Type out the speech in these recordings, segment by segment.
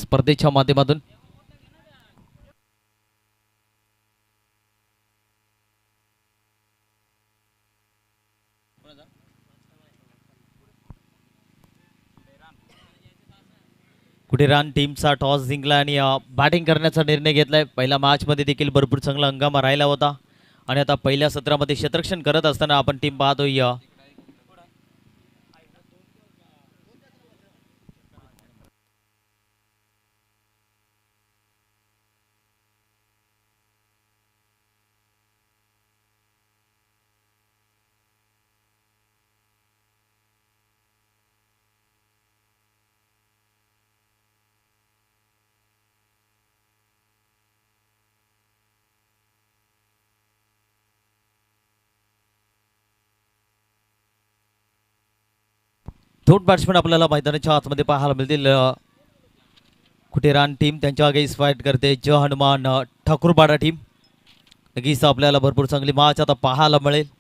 स्पर्धेच्या माध्यमातून. कुठेरान टीमचा टॉस जिंकला आणि बॅटिंग करण्याचा निर्णय घेतलाय. पहिल्या मॅचमध्ये देखील भरपूर चांगला हंगामा राहिला होता आणि आता पहिल्या सत्रामध्ये क्षेत्ररक्षण करत असताना आपण टीम पाहतोय. दोन बॅट्समॅन आपल्याला मैदानाच्या आतमध्ये पाहायला मिळतील. कुठेरान टीम त्यांच्या अगेन्स्ट फाईट करते जय हनुमान ठाकूरबाडा टीम. नक्कीच आपल्याला भरपूर चांगली मॅच आता पाहायला मिळेल.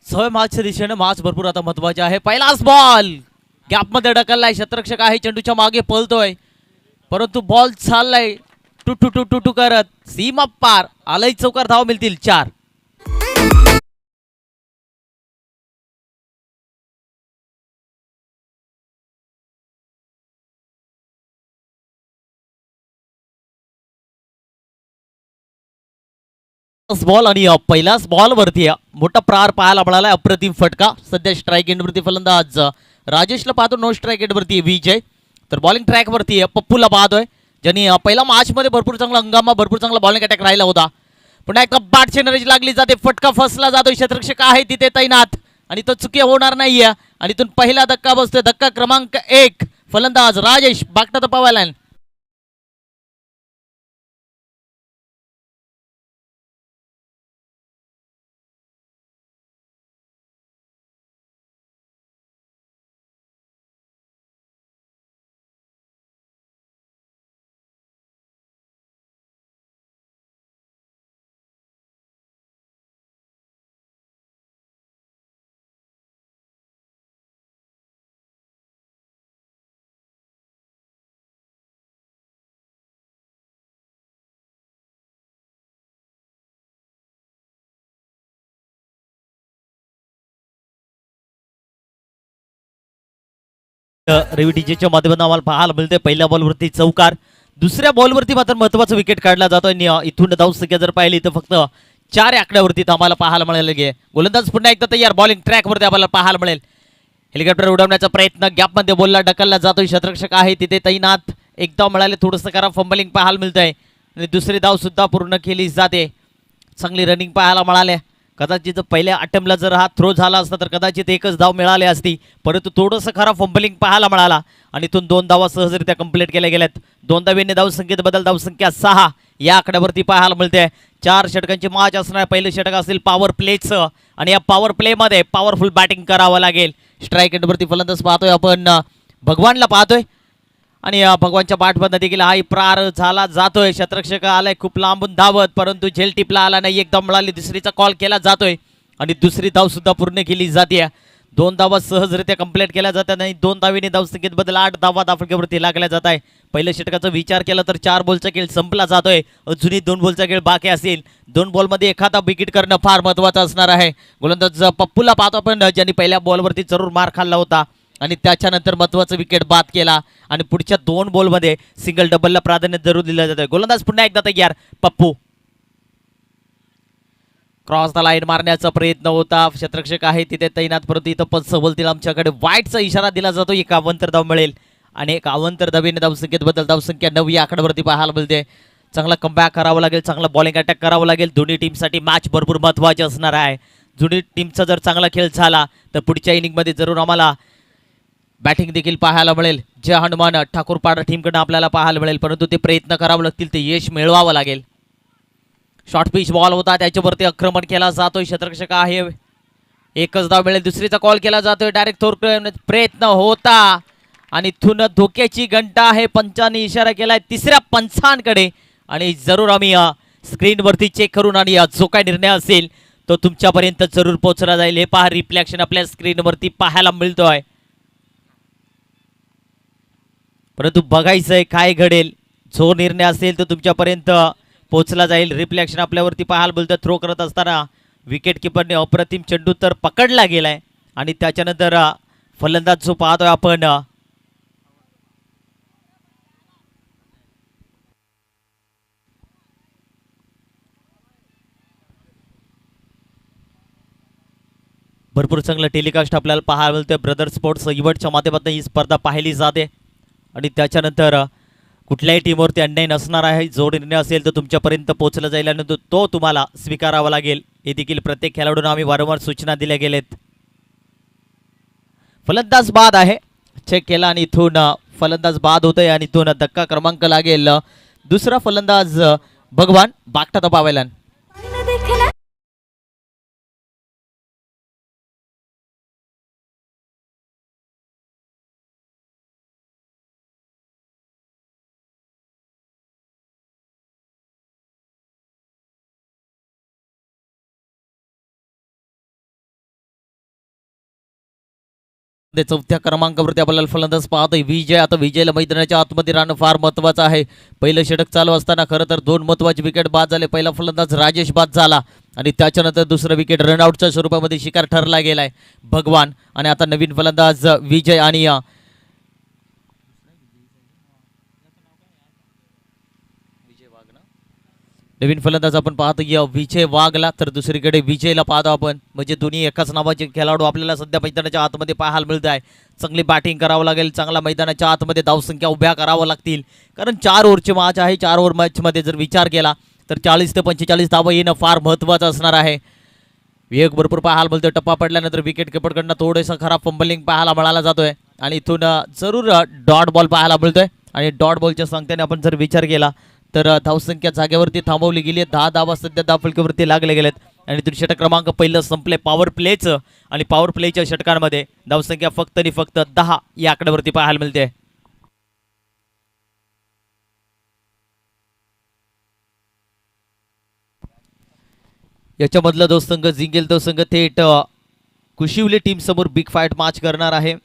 सवय मॅचच्या दिशेने मॅच भरपूर आता महत्वाचे आहे. पहिलाच बॉल गॅपमध्ये ढकललाय. क्षेत्ररक्षक आहे चेंडूच्या मागे पळतोय परंतु बॉल चाललाय टू टू टू टू टू करत सीमा पार. आलंय चौकार. धाव मिळतील 4. बॉल आणि पहिल्याच बॉल वरती मोठा प्रहार पाहायला मिळाला. अप्रतिम फटका. सध्या स्ट्राईक एंडवरती फलंदाज राजेशला पाहतो. नो स्ट्राईक एंडवरती विजय. तर बॉलिंग ट्रॅक वरती पप्पूला पाहतोय ज्यांनी पहिल्या मॅच मध्ये भरपूर चांगला हंगामा भरपूर चांगला बॉलिंग अटॅक राहिला होता. पुन्हा एकदा बॅट चेनरीज लागली जाते. फटका फसला जातो. क्षेत्ररक्षक आहे तिथे तैनात आणि तो चुकी होणार नाहीये आणि इथून पहिला धक्का बसतोय. धक्का क्रमांक 1. फलंदाज राजेश बागटा पवायला. रवि डीजेच्या माध्यमातून आम्हाला पाहायला मिळते पहिल्या बॉलवरती चौकार. दुसऱ्या बॉलवरती मात्र महत्वाचा विकेट काढला जातोय. इथून धावसंख्या जर पाहिली तर फक्त 4 आकड्यावरती आम्हाला पाहायला मिळेल. गोलंदाज पुन्हा एकदा तयार. बॉलिंग ट्रॅक वरती आपल्याला पाहायला मिळेल. हेलिकॉप्टर उडवण्याचा प्रयत्न गॅपमध्ये बॉलला ढकलला जातोय. क्षेत्ररक्षक आहे तिथे तैनात. एकदा मिळाले थोडंसं करा फंबलिंग पाहायला मिळतंय आणि दुसरी धाव सुद्धा पूर्ण केली जाते. चांगली रनिंग पाहायला मिळाले. कदाचित पहिल्या अटेम्प्टला जर हा थ्रो झाला असता तर कदाचित एकच धाव मिळाली असती परंतु थोडंसं खरा फंबलिंग पाहायला मिळाला आणि इथून 2 धावा सहजरित्या कंप्लीट केल्या गेल्यात. 2 धावेने धावसंख्येत बदल. धावसंख्या 6 या आकड्यावरती पाहायला मिळते. 4 षटकांची मॅच असणार. पहिलं षटक असेल पॉवर प्लेचं आणि या पॉवर प्लेमध्ये पॉवरफुल बॅटिंग करावं लागेल. स्ट्राईक एंडवरती फलंदाज पाहतोय आपण भगवानला पाहतोय आणि भगवानच्या पाठमधनं देखील हाही प्रार झाला जातोय. शतरक्षक आलाय खूप लांबून धावत, परंतु झेल टिपला आला नाही. एक धाव मिळाली, दुसरीचा कॉल केला जातोय आणि दुसरी धाव सुद्धा पूर्ण केली जाते. 2 धावा सहजरित्या कंप्लीट केल्या जातात आणि 2 धावीने धावसंख्येत बदल 8 धावा धावफलकावरती लागल्या जात आहे. पहिल्या षटकाचा विचार केला तर 4 बॉलचा खेळ संपला जातोय. अजूनही 2 बॉलचा खेळ बाकी असेल. 2 बॉलमध्ये एखादा विकेट करणं फार महत्त्वाचं असणार आहे. गोलंदाज पप्पूला पाहतो आपण, ज्यांनी पहिल्या बॉलवरती जरूर मार खाल्ला होता आणि त्याच्यानंतर महत्त्वाचं विकेट बाद केला आणि पुढच्या 2 बॉलमध्ये सिंगल डबलला प्राधान्य जरूर दिलं जातं. गोलंदाज पुन्हा एकदा तयार. पप्पू क्रॉस द लाईन मारण्याचा प्रयत्न होता. क्षेत्ररक्षक आहे तिथे तैनात, परंतु इथं पण सबलतील आमच्याकडे वाईटचा इशारा दिला जातो. 51 धाव मिळेल आणि 51 धावेने धावसंख्येत बदल धावसंख्या 9 या आकड्यावरती पाहायला मिळते. चांगला कमबॅक करावा लागेल, चांगला बॉलिंग अटॅक करावं लागेल. दोन्ही टीमसाठी मॅच भरपूर महत्त्वाची असणार आहे. दोन्ही टीमचा जर चांगला खेळ झाला तर पुढच्या इनिंगमध्ये जरूर आम्हाला बॅटिंग देखील पाहायला मिळेल. जे हनुमान ठाकूरपाडा टीमकडून आपल्याला पाहायला मिळेल, परंतु ते प्रयत्न करावे लागतील, ते यश मिळवावं लागेल. शॉर्ट पिच बॉल होता, त्याच्यावरती आक्रमण केला जातोय. क्षेत्ररक्षक आहे, एकच धाव मिळेल. दुसरीचा कॉल केला जातोय. डायरेक्ट थोर प्रयत्न होता आणि इथून धोक्याची घंटा आहे. पंचांनी इशारा केलाय तिसऱ्या पंचांकडे आणि जरूर आम्ही स्क्रीनवरती चेक करून आणि जो काय निर्णय असेल तो तुमच्यापर्यंत जरूर पोहोचला जाईल. हे पहा, रिफ्लेक्शन आपल्या स्क्रीनवरती पाहायला मिळतोय, परंतु बघायचंय काय घडेल. जो निर्णय असेल तो तुमच्यापर्यंत पोहोचला जाईल. रिफ्लेक्शन आपल्यावरती पाहायला मिळतं. थ्रो करत असताना विकेट किपरने अप्रतिम चेंडू तर पकडला गेलाय आणि त्याच्यानंतर फलंदाज जो पाहतोय आपण, भरपूर चांगलं टेलिकास्ट आपल्याला पाहायला मिळतंय. ब्रदर स्पोर्ट्स इव्हेंटच्या माध्यमातून ही स्पर्धा पाहिली जाते आणि त्याच्यानंतर कुठल्याही टीमवरती अन्याय नसणार आहे. जो निर्णय असेल तो तुमच्यापर्यंत पोहोचला जाईल आणि तो तुम्हाला स्वीकारावा लागेल. हे देखील प्रत्येक खेळाडूंना आम्ही वारंवार सूचना दिल्या गेलेत. फलंदाज बाद आहे, चेक केला आणि इथून फलंदाज बाद होतोय आणि इथून धक्का क्रमांक लागेल. दुसरा फलंदाज भगवान बागटा पावेला. चौथ्या क्रमांकावरती आपल्याला फलंदाज पाहतोय विजय. आता विजयला मैदानाच्या आतमध्ये राहणं फार महत्त्वाचं आहे. पहिलं षटक चालू असताना खरं तर 2 महत्त्वाचे विकेट बाद झाले. पहिला फलंदाज राजेश बाद झाला आणि त्याच्यानंतर दुसरं विकेट रनआउटच्या स्वरूपामध्ये शिकार ठरला गेलाय भगवान. आणि आता नवीन फलंदाज विजय आणि नवीन फलंदाज आपण पाहतो या विजय वाघला, तर दुसरीकडे विजयला पाहतो आपण. म्हणजे दोन्ही एकाच नावाचे खेळाडू आपल्याला सध्या मैदानाच्या आतमध्ये पाहायला मिळत आहे. चांगली बॅटिंग करावं लागेल, चांगला मैदानाच्या आतमध्ये धावसंख्या उभ्या करावं लागतील, कारण 4 ओव्हरची मॅच आहे. 4 ओव्हर मॅचमध्ये जर विचार केला तर 40 ते 45 धावा येणं फार महत्त्वाचं असणार आहे. वेग भरपूर पाहायला मिळतोय. टप्पा पडल्यानंतर विकेट किपरकडनं थोडंसं खराब फंबलिंग पाहायला मिळाला जातोय आणि इथून जरूर डॉट बॉल पाहायला मिळतोय. आणि डॉट बॉलच्या संख्येने आपण जर विचार केला तर धावसंख्या जागेवरती थांबवली गेली आहे. 10 धावा सध्या धावफलकावरती लागले गेलेत आणि षटक क्रमांक पहिलं संपले पॉवर प्लेचं आणि पॉवर प्लेच्या षटकांमध्ये धावसंख्या फक्त आणि फक्त 10 या आकड्यावरती पाहायला मिळते. याच्यामधला जो संघ जिंकेल तो संघ थेट कुशिवली टीम समोर बिग फाईट मॅच करणार आहे.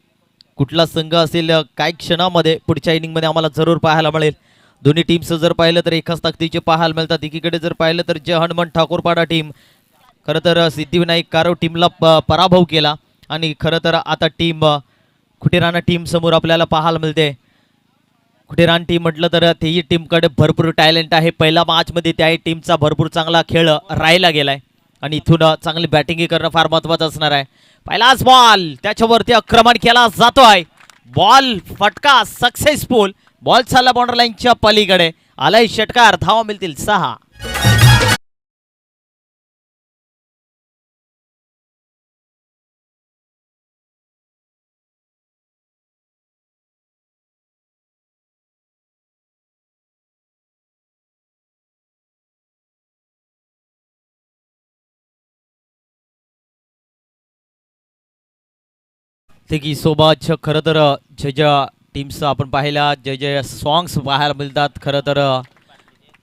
कुठला संघ असेल काही क्षणामध्ये पुढच्या इनिंगमध्ये आम्हाला जरूर पाहायला मिळेल. दोन्ही टीम्स जर पाहिलं तर एकाच ताकदीचे पाहायला मिळतात. एकीकडे जर पाहिलं तर जय हनुमान ठाकूरपाडा टीम खरं तर सिद्धिविनायक कारव टीमला पराभव केला आणि खरं तर आता टीम खुटेराणा टीम समोर आपल्याला पाहायला मिळते. खुटेरान टीम म्हटलं तर तेही टीमकडे भरपूर टॅलेंट आहे. पहिल्या मॅचमध्ये त्याही टीमचा भरपूर चांगला खेळ राहिला गेलाय आणि इथून चांगली बॅटिंग करणं फार महत्त्वाचं असणार आहे. पहिलाच बॉल त्याच्यावरती आक्रमण केला जातोय. बॉल फटका सक्सेसफुल. बॉल चालला बाउंड्री लाईनच्या पलीकडे. आलाय षटकार. धावा मिळतील 6. की सोबत खरं तर ज्या टीम्स आपण पाहिला जे जे सॉंग्स पाहायला मिळतात खरं तर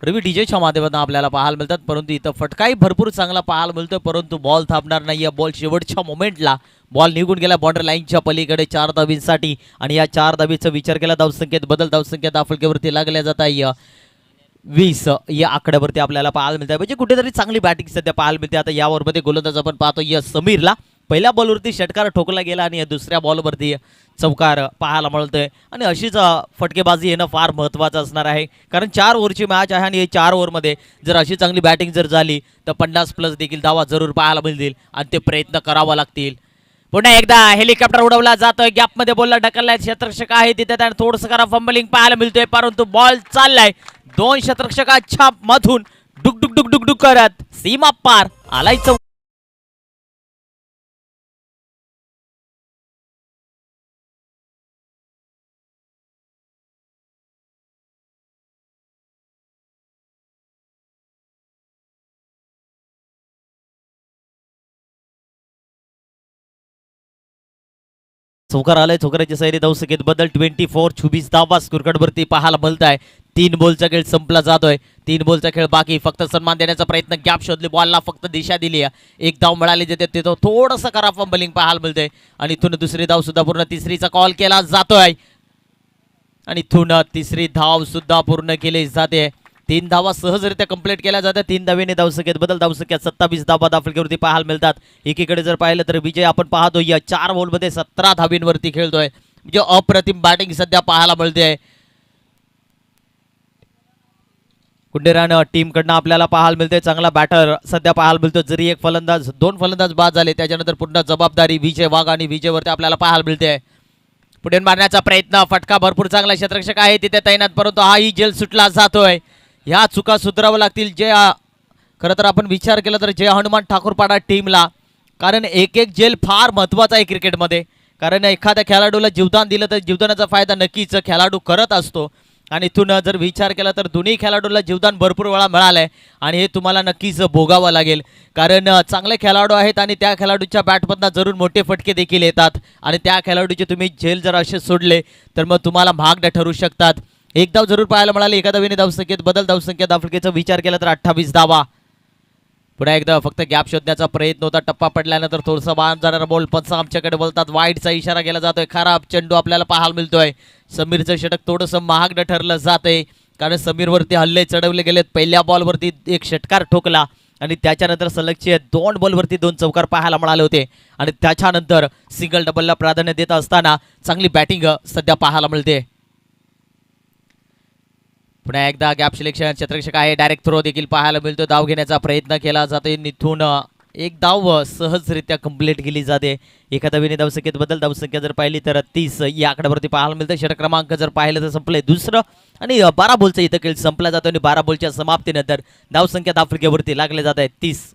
रवी डीजेच्या माध्यमातून आपल्याला पाहायला मिळतात, परंतु इथं फटकाही भरपूर चांगला पाहायला मिळतोय, परंतु बॉल थांबणार नाही. बॉल शेवटच्या मोमेंटला बॉल निघून गेला बॉर्डर लाईनच्या पलीकडे 4 धाबींसाठी आणि या 4 धाबीचा विचार केला धावसंख्येत बदल धावसंख्या दाफलकेवरती लागल्या जात आहे 20 या आकड्यावरती आपल्याला पाहायला मिळत आहे. म्हणजे कुठेतरी चांगली बॅटिंग सध्या पाहायला मिळते. आता या ओव्हरमध्ये गोलंदाज आपण पाहतो या समीरला पहिल्या बॉलवरती षटकार ठोकला गेला आणि दुसऱ्या बॉलवरती चौकार पाहायला मिळतोय आणि अशीच फटकेबाजी येणं फार महत्त्वाचं असणार आहे, कारण 4 ओव्हरची मॅच आहे आणि 4 ओव्हरमध्ये जर अशी चांगली बॅटिंग जर झाली तर 50+ देखील धावा जरूर पाहायला मिळतील आणि ते प्रयत्न करावा लागतील. पुन्हा एकदा हेलिकॉप्टर उडवला जातोय, गॅपमध्ये बॉलला ढकललाय, क्षेत्ररक्षक आहे तिथे त्याने थोडंसं करा फंबलिंग पाहायला मिळतोय, परंतु बॉल चाललाय 2 क्षेत्ररक्षकाच्या मधून डुक डुक डुक डुक डुक करत सीमा पार आलाय चौकार आलाय. चौकाराची सैरी धावसंख्येत बदल 24 धावा स्कोरकार्डवरती पाहायला मिळत आहे. 3 बॉलचा खेळ संपला जातोय, 3 बॉलचा खेळ बाकी, फक्त सन्मान देण्याचा प्रयत्न, गॅप शोधली, बॉलला फक्त दिशा दिली आहे, एक धाव मिळाली जाते तिथं थोडंसं करा फंबलिंग पाहायला मिळतंय आणि इथून दुसरी धाव सुद्धा पूर्ण, तिसरीचा कॉल केला जातोय आणि इथून तिसरी धाव सुद्धा पूर्ण केली जाते. 3 धावा सहजरित्या कंप्लीट केल्या जातात. 3 धावेने धावसंख्येत बदल धावसंख्या 27 धावा दाफलकेवरती पाहायला मिळतात. एकीकडे जर पाहिलं तर विजय आपण पाहतो या 4 बॉलमध्ये 17 धावींवरती खेळतोय, म्हणजे अप्रतिम बॅटिंग सध्या पाहायला मिळते. कुंडेरान टीमकडनं आपल्याला पाहायला मिळते, चांगला बॅटर सध्या पाहायला मिळतो. जरी एक फलंदाज 2 फलंदाज बाद झाले त्याच्यानंतर पुन्हा जबाबदारी विजय वाघ आणि विजयवरती आपल्याला पाहायला मिळते. पुढे मारण्याचा प्रयत्न, फटका भरपूर चांगला, क्षेत्ररक्षक आहे तिथे तैनात, परंतु हाही जेल सुटला जातोय. ह्या चुका सुधाराव्या लागतील जे खरं तर आपण विचार केला तर जय हनुमान ठाकूरपाडा टीमला, कारण एक एक जेल फार महत्त्वाचा आहे क्रिकेटमध्ये, कारण एखाद्या खेळाडूला जीवदान दिलं तर जीवदानाचा फायदा नक्कीच खेळाडू करत असतो आणि इथून जर विचार केला तर दोन्ही खेळाडूला जीवदान भरपूर वेळा मिळालंय आणि हे तुम्हाला नक्कीच भोगावं लागेल, कारण चांगले खेळाडू आहेत आणि त्या खेळाडूच्या बॅटमधनं जरूर मोठे फटके देखील येतात आणि त्या खेळाडूचे तुम्ही झेल जर असे सोडले तर मग तुम्हाला महाग ठरू शकतात. एक धाव जरूर पाहायला मिळाली, एका धावेने धावसंख्येत बदल धावसंख्या दाफलकेचा विचार केला तर 28 धावा. पुन्हा एकदा फक्त गॅप शोधण्याचा प्रयत्न होता, टप्पा पडल्यानंतर थोडंसं बाहेर जाणारा बॉल पंच आमच्याकडे बोलतात, वाईडचा इशारा केला जातोय, खराब चेंडू आपल्याला पाहायला मिळतोय. समीरचं षटक थोडंसं महाग ठरलं जातंय, कारण समीरवरती हल्ले चढवले गेलेत. पहिल्या बॉलवरती एक षटकार ठोकला आणि त्याच्यानंतर सलगचे 2 बॉलवरती 2 चौकार पाहायला मिळाले होते आणि त्याच्यानंतर सिंगल डबलला प्राधान्य देत असताना चांगली बॅटिंग सध्या पाहायला मिळते. पुन्हा एकदा गॅप सिलेक्शन, क्षेत्ररक्षक आहे, डायरेक्ट थ्रो देखील पाहायला मिळतो, धाव घेण्याचा प्रयत्न केला जातो, इथून एक धाव सहजरित्या कंप्लीट केली जाते. एका धावेने धावसंख्येत बदल धावसंख्या जर पाहिली तर 30 या आकड्यावरती पाहायला मिळतं. षटक क्रमांक जर पाहिलं तर संपले दुसरं आणि 12 बॉलचा इथं खेळ संपला जातो आणि 12 बॉलच्या समाप्तीनंतर धावसंख्या दाफलकेवरती लागले जात आहे 30.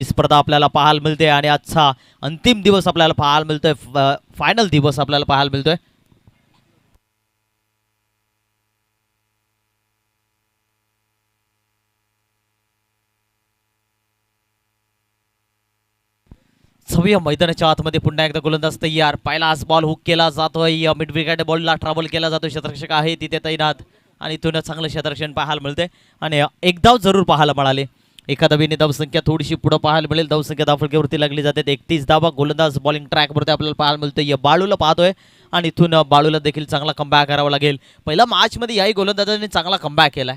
ही स्पर्धा आपल्याला पाहायला मिळते आणि आजचा अंतिम दिवस आपल्याला पाहायला मिळतोय, फायनल दिवस आपल्याला पाहायला मिळतोय. सवय मैदानाच्या आतमध्ये पुन्हा एकदा गोलंदाज तयार. पहिला आज बॉल हुक केला जातोय, मिड विकेट बॉलला ट्रॅव्हल केला जातोय. क्षेत्ररक्षक आहे तिथे तैनात आणि इथून चांगलं क्षेत्ररक्षण पाहायला मिळते आणि एक धाव जरूर पाहायला मिळाले. एका धावेने धावसंख्या थोडीशी पुढे पाहायला मिळेल. धावसंख्या धावफलकावरती लागली जाते. 31 धावा. गोलंदाज बॉलिंग ट्रॅकवरती आपल्याला पाहायला मिळतोय. बाळूला पाहतोय आणि इथून बाळूला देखील चांगला कमबॅक करावा लागेल. पहिल्या मॅचमध्ये याही गोलंदाजाने चांगला कमबॅक केलाय.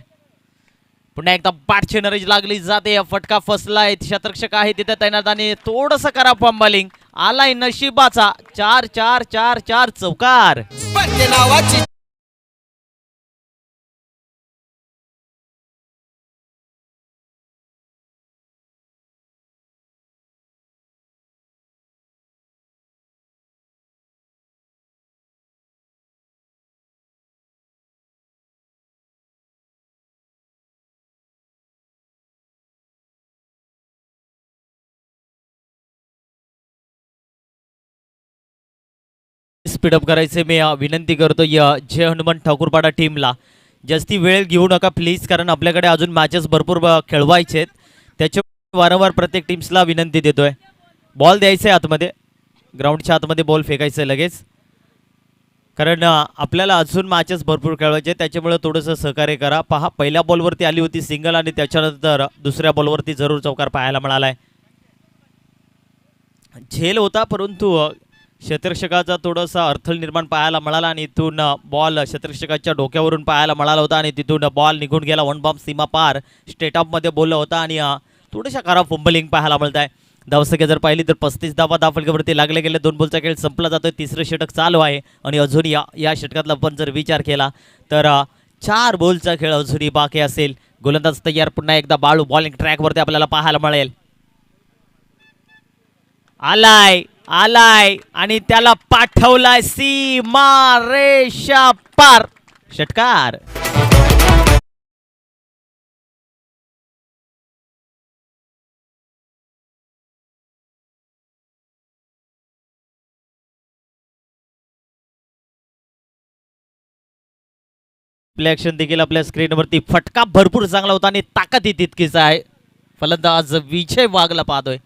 पुन्हा एकदा बॅटची नरेज लागली जाते. फटका फसलाय. क्षेत्ररक्षक आहे तिथे तैनात आणि थोडंसं करा बॉलिंग. आलाय नशिबाचा 4-4-4-4 चौकार. स्पीडअप करायचे मी विनंती करतो जय हनुमान ठाकूरपाडा टीमला. जास्ती वेळ घेऊ नका प्लीज, कारण आपल्याकडे अजून मॅचेस भरपूर खेळवायचे आहेत. त्याच्या वारंवार प्रत्येक टीम्सला विनंती देतोय. बॉल द्यायचा आहे आतमध्ये, ग्राउंडच्या आतमध्ये बॉल फेकायचं आहे लगेच, कारण आपल्याला अजून मॅचेस भरपूर खेळवायचे. त्याच्यामुळे थोडंसं सहकार्य करा. पहा, पहिल्या बॉलवरती आली होती सिंगल आणि त्याच्यानंतर दुसऱ्या बॉलवरती जरूर चौकार पाहायला मिळालाय. झेल होता परंतु क्षेत्ररक्षकाचा थोडासा अडथळ निर्माण पाहायला मिळाला आणि इथून बॉल क्षेत्ररक्षकाच्या डोक्यावरून पाहायला मिळाला होता आणि तिथून बॉल निघून गेला. वन बॉम्ब सीमा पार स्टेट ऑफमध्ये बोलला होता आणि थोड्याशा खराब फंबलिंग पाहायला मिळत आहे. धावसंख्या जर पाहिली तर 35 धावा धावफलकावरती लागले गेले. 2 बॉलचा खेळ संपला जातोय. तिसरं षटक चालू आहे आणि अजून या षटकातला पण जर विचार केला तर 4 बॉलचा खेळ अजूनही बाकी असेल. गोलंदाज तयार. पुन्हा एकदा बाळू बॉलिंग ट्रॅकवरती आपल्याला पाहायला मिळेल. आलाय आलाय आणि त्याला पाठवलाय सीमा रेषा पार. षटकार. प्ले ऍक्शन देखील आपल्या स्क्रीनवरती. फटका भरपूर चांगला होता आणि ताकद तितकीच आहे. फलंदाज विजय वाघला पाहतोय.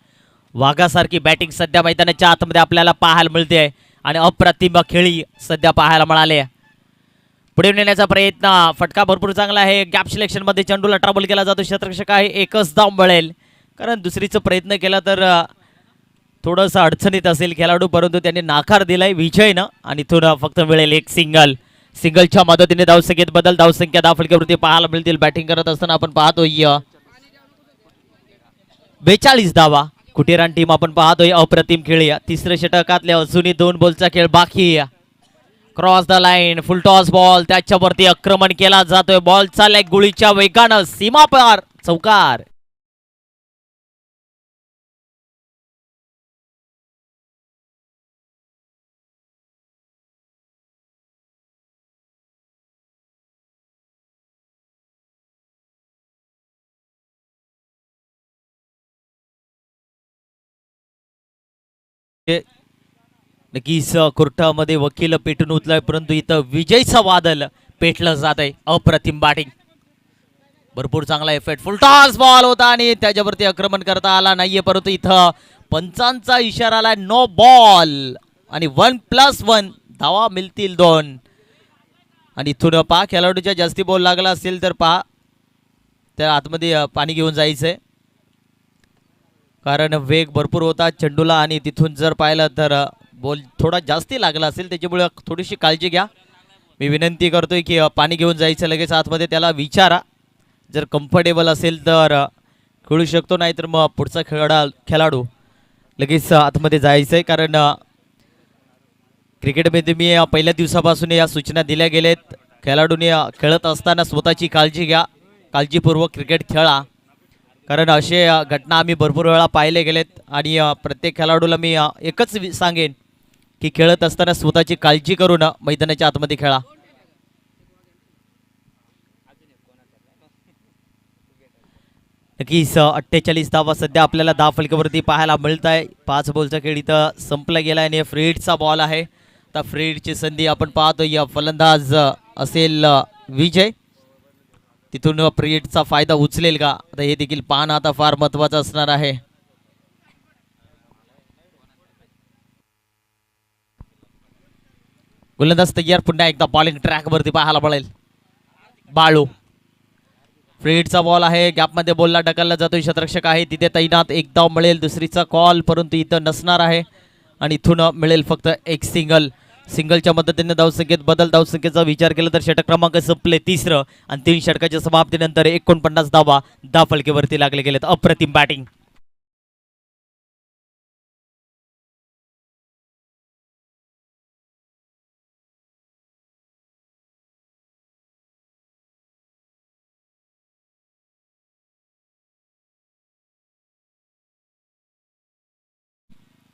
वाघासारखी बॅटिंग सध्या मैदानाच्या आतमध्ये आपल्याला पाहायला मिळते आहे आणि अप्रतिम खेळी सध्या पाहायला मिळाले. पुढे नेण्याचा प्रयत्न. फटका भरपूर चांगला आहे. गॅप सिलेक्शन मध्ये चेंडूला ट्रबल केला जातो. क्षेत्ररक्षक आहे एकच धाव मिळेल, कारण दुसरीचा प्रयत्न केला तर थोडंसं अडचणीत असेल खेळाडू, परंतु त्यांनी नाकार दिलाय विजयनं आणि थोडं फक्त मिळेल एक सिंगल. सिंगलच्या मदतीने धावसंख्येत बदल. धावसंख्या धावफलकावरती पाहायला मिळतील. बॅटिंग करत असताना आपण पाहतोय 42 धावा. कुटेरान टीम आपण पाहतोय अप्रतिम खेळी. तिसऱ्या षटकातल्या अजूनही 2 बॉलचा खेळ बाकी. Cross the line. Full toss ball. त्याच्यावरती आक्रमण केला जातोय. बॉल चाललाय गुळीच्या वेगानं सीमा पार. चौकार. नक्कीच कोर्टामध्ये वकील पेटून उतलाय, परंतु इथं विजयचं वादळ पेटलं जात आहे. अप्रतिम बॅटिंग. भरपूर चांगला इफेक्ट. फुल टॉस बॉल होता आणि त्याच्यावरती आक्रमण करता आला नाहीये, परंतु इथं पंचांचा इशारा आला. नो बॉल आणि 1+1 धावा मिळतील 2. आणि इथून पहा, खेळाडूच्या जास्ती बॉल लागला असेल तर पहा त्या आतमध्ये पाणी घेऊन जायचंय, कारण वेग भरपूर होता चेंडूला आणि तिथून जर पाहिलं तर बॉल थोडा जास्ती लागला असेल, त्याच्यामुळे थोडीशी काळजी घ्या. मी विनंती करतोय की पाणी घेऊन जायचं लगेच आतमध्ये. त्याला विचारा, जर कम्फर्टेबल असेल तर खेळू शकतो, नाही तर मग पुढचा खेळाडू लगेच आतमध्ये जायचं आहे. कारण क्रिकेटमध्ये मी पहिल्या दिवसापासून या सूचना दिल्या गेलेत. खेळाडूंनी खेळत असताना स्वतःची काळजी घ्या, काळजीपूर्वक क्रिकेट खेळा, कारण असे घटना आम्ही भरपूर वेळा पाहिले गेलेत. आणि प्रत्येक खेळाडूला मी एकच सांगेन की खेळत असताना स्वतःची काळजी करून मैदानाच्या आतमध्ये खेळा. नक्कीच 48 धावा सध्या आपल्याला दहा फलकावरती पाहायला मिळत आहे. 5 बॉलचा खेळ इथं संपला गेला आणि फ्रीडचा बॉल आहे. आता फ्रीडची संधी आपण पाहतो. या फलंदाज असेल विजय, तिथून फ्रीडचा फायदा उचलेल का आता हे देखील पाहणं आता फार महत्वाचं असणार आहे. गोलंदाज तयार, पुन्हा एकदा बॉलिंग ट्रॅक वरती पाहायला मिळेल. बाळू, फ्रीडचा बॉल आहे, गॅपमध्ये बॉलला ढकलला जातोय. शतरक्षक आहे तिथे तैनात. एक धाव मिळेल, दुसरीचा कॉल परंतु इथं नसणार आहे आणि इथून मिळेल फक्त एक सिंगल. सिंगलच्या मदतीने धावसंख्येत बदल. धावसंख्येचा विचार केला तर षटक क्रमांक संपले 3रं आणि 3 षटकाच्या समाप्तीनंतर 49 धावा 10 फलकेवरती लागले गेलेत. अप्रतिम बॅटिंग.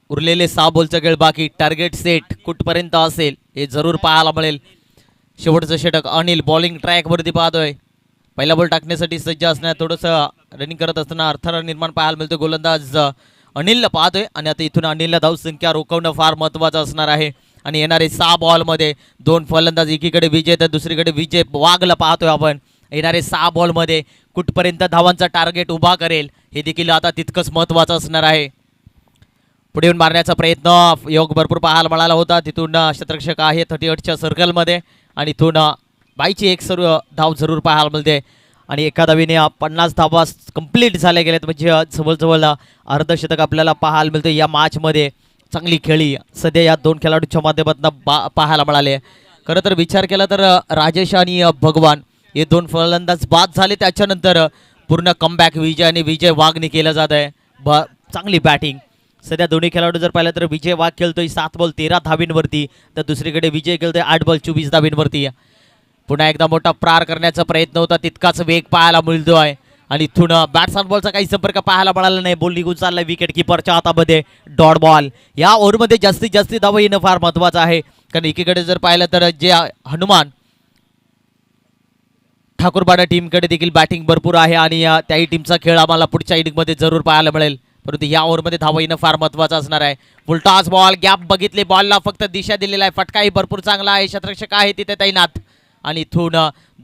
उरलेले 6 बॉलचा खेळ बाकी. टार्गेट सेट कुठपर्यंत असेल हे जरूर पाहायला मिळेल. शेवटचं षटक अनिल बॉलिंग ट्रॅक वरती पाहतोय. पहिला बॉल टाकण्यासाठी सज्ज असणार, थोडंसं रनिंग करत असताना अडथळा निर्माण पाहायला मिळतो. गोलंदाज अनिलला पाहतोय आणि आता इथून अनिलला धावसंख्या रोखवणं फार महत्त्वाचं असणार आहे. आणि येणारे 6 बॉलमध्ये 2 फलंदाज, एकीकडे विजय तर दुसरीकडे विजय वाघला पाहतोय आपण. येणारे 6 बॉलमध्ये कुठपर्यंत धावांचा टार्गेट उभा करेल हे देखील आता तितकंच महत्त्वाचं असणार आहे. पुढे येऊन मारण्याचा प्रयत्न, योग भरपूर पाहायला मिळाला होता. तिथून क्षेत्ररक्षक आहे 38च्या सर्कलमध्ये आणि इथून बाईची एक सर्व धाव जरूर पाहायला मिळते. आणि एका धावीने 50 धावा कंप्लीट झाल्या गेल्यात, म्हणजे जवळजवळ अर्धशतक आपल्याला पाहायला मिळतं. या मॅचमध्ये चांगली खेळी सध्या या 2 खेळाडूंच्या माध्यमातून पाहायला मिळाले. खरं तर विचार केला तर राजेश आणि भगवान हे 2 फलंदाज बाद झाले, त्याच्यानंतर पूर्ण कमबॅक विजय आणि विजय वाघने केलं जात आहे. चांगली बॅटिंग सध्या दोन्ही खेळाडू जर पाहिलं तर विजय वाघ खेळतोय 7 बॉल 13 धावींवरती, तर दुसरीकडे विजय खेळतोय 8 बॉल 24 धावींवरती. पुन्हा एकदा मोठा प्रार करण्याचा प्रयत्न होता, तितकाच वेग पाहायला मिळतोय. आणि इथून बॅट्समॅन बॉलचा काही संपर्क पाहायला मिळाला नाही. बॉल निघून चाललाय विकेट किपरच्या हातामध्ये. Dot ball. या ओव्हरमध्ये जास्तीत जास्त धावा येणं फार महत्वाचं आहे, कारण एकीकडे जर पाहिलं तर जे हनुमान ठाकूरबाडा टीमकडे देखील बॅटिंग भरपूर आहे आणि त्याही टीमचा खेळ आम्हाला पुढच्या इनिंगमध्ये जरूर पाहायला मिळेल. परंतु या ओव्हरमध्ये धावा येणं फार महत्वाचं असणार आहे. फुलटॉस बॉल, गॅप बघितले, बॉलला फक्त दिशा दिलेला आहे. फटकाही भरपूर चांगला आहे. क्षेत्ररक्षक आहे तिथे तैनात आणि इथून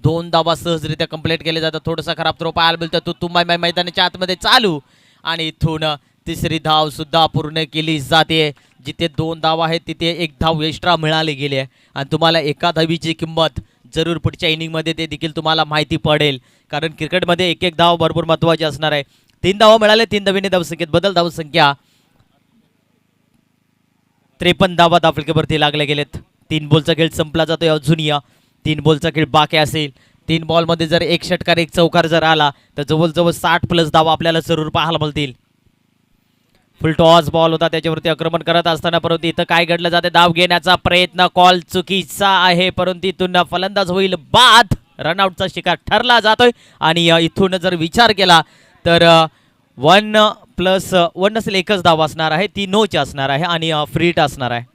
2 धावा सहजरित्या कंप्लीट केले जातात. थोडासा खराब थ्रो पाहायला मिळतं, तो तुम्हाला मैदानाच्या आतमध्ये चालू आणि इथून तिसरी धाव सुद्धा पूर्ण केली जाते. जिथे 2 धावा आहेत तिथे 1 धाव एक्स्ट्रा मिळाली गेली आहे आणि तुम्हाला एका धावीची किंमत जरूर पुढच्या इनिंगमध्ये ते देखील तुम्हाला माहिती पडेल, कारण क्रिकेटमध्ये एक एक धाव भरपूर महत्त्वाची असणार आहे. 3 धावा मिळाले, 3 धावीने धावसंख्येत बदल. धावसंख्या 53 धावा धावफलकावरती लागले गेलेत. 3 बॉलचा खेळ संपला जातोय. अजूनही 3 बॉलचा खेळ बाकी असेल. 3 बॉलमध्ये जर 1 षटकार 1 चौकार जर आला तर जवळजवळ 60+ धावा आपल्याला जरूर पाहायला मिळतील. फुल टॉस बॉल होता, त्याच्यावरती आक्रमण करत असताना परंतु इथं काय घडलं जाते, धाव घेण्याचा प्रयत्न, कॉल चुकीचा आहे, परंतु इथून फलंदाज होईल बाद. रनआउटचा शिकार ठरला जातोय आणि इथून जर विचार केला तर 1+1 नसेल, 1च धाव असणार आहे, ती नोच असणार आहे आणि फ्रीट असणार आहे.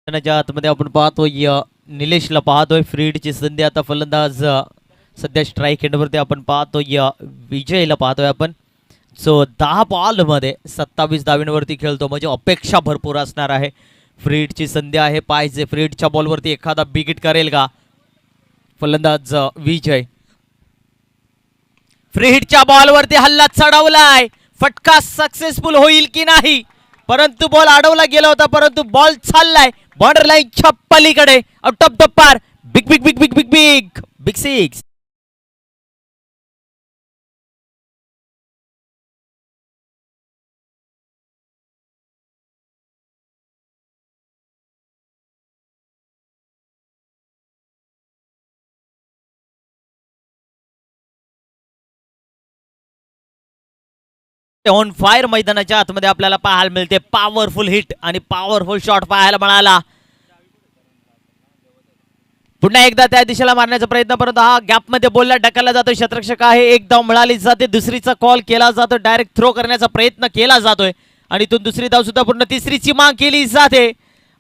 ज्या आतमध्ये आपण पाहतोय निलेशला पाहतोय. फ्रीडची संधी आता फलंदाज सध्या स्ट्राईक एंडवरती आपण पाहतोय विजयला पाहतोय आपण, जो 10 बॉलमध्ये 27 धावींवरती खेळतो, म्हणजे अपेक्षा भरपूर असणार आहे. फ्रीडची संधी आहे, पाहिजे फ्रीडच्या बॉलवरती एखादा बिगिट करेल का फलंदाज विजय. फ्रीडच्या बॉलवरती हल्ला चढवलाय, फटका सक्सेसफुल होईल की नाही, परंतु बॉल अडवला गेला होता, परंतु बॉल चाललाय बॉर्डर लाईनच्या पलीकडे, आउट ऑफ द पार. Big big big big big big big 6. On fire मैदानाच्या आतमध्ये आपल्याला पाहायला मिळते. पॉवरफुल हिट आणि पॉवरफुल शॉट पाहायला मिळाला. पुन्हा एकदा त्या दिशेला मारण्याचा प्रयत्न, परंतु हा गॅपमध्ये बॉलला ढकलला जातोय. क्षेत्ररक्षक आहे, एक धाव मिळाली जाते, दुसरीचा कॉल केला जातो, डायरेक्ट थ्रो करण्याचा प्रयत्न केला जातोय आणि इथून दुसरी धाव सुद्धा पूर्ण, तिसरीची माग केली जाते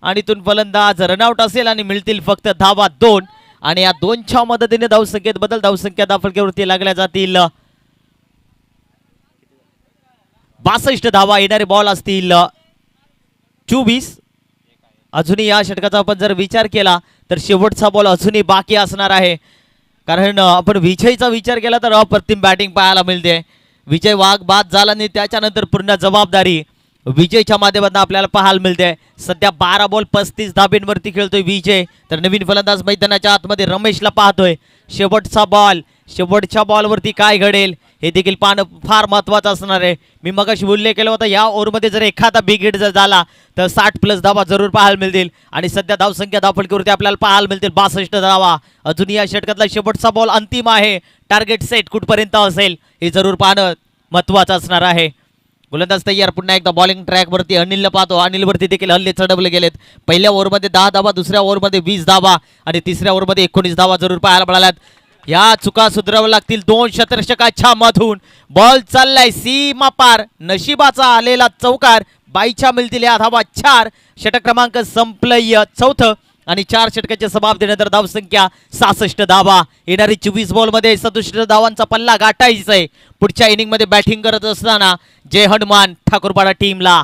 आणि इथून फलंदाज रनआउट असेल आणि मिळतील फक्त धावा 2 आणि या 2च्या मदतीने धावसंख्येत बदल, धावसंख्या धावफलकावरती लागल्या जातील 62 धावा. येणारे बॉल असतील 24. अजूनही या षटकाचा आपण जर विचार केला तर शेवटचा बॉल अजूनही बाकी असणार आहे, कारण आपण विजयचा विचार केला तर अप्रतिम बॅटिंग पाहायला मिळते. विजय वाघ बाद झाला नाही, त्याच्यानंतर पूर्ण जबाबदारी विजयच्या माध्यमातून आपल्याला पाहायला मिळते. सध्या 12 बॉल 35 धाब्यांवरती खेळतोय विजय, तर नवीन फलंदाज मैदानाच्या आतमध्ये रमेशला पाहतोय. शेवटचा बॉल, शेवटच्या बॉलवरती काय घडेल हे देखील पाहणं फार महत्त्वाचं असणार आहे. मी मगाशी उल्लेख केला होता, या ओव्हरमध्ये जर एखादा बिग हिट जर झाला तर 60+ धावा जरूर पाहायला मिळतील आणि सध्या धावसंख्या धावफलकावरती आपल्याला पाहायला मिळतील 62 धावा. अजून या षटकातला शेवटचा बॉल अंतिम आहे, टार्गेट सेट कुठपर्यंत असेल हे जरूर पाहणं महत्त्वाचं असणार आहे. गोलंदाज तयार, पुन्हा एकदा बॉलिंग ट्रॅकवरती अनिलला पाहतो. अनिलवरती देखील हल्ले चढवले गेलेत. पहिल्या ओव्हरमध्ये 10 धावा, दुसऱ्या ओव्हरमध्ये 20 धावा आणि तिसऱ्या ओव्हरमध्ये 19 धावा जरूर पाहायला मिळाल्यात. या चुका सुधाराव्या लागतील 2 क्षेत्ररक्षकाच्या मधून. बॉल चाललाय सीमा पार, नशिबाचा आलेला चौकार, बाईच्या मिळतील या धावा 4. षटक क्रमांक संपलंय 4थं आणि 4 षटकाचे समाप्तीनंतर धावसंख्या 66 धावा. येणारी 24 बॉलमध्ये 67 धावांचा पल्ला गाठायचा आहे पुढच्या इनिंगमध्ये बॅटिंग करत असताना जय हनुमान ठाकूरपाडा टीमला.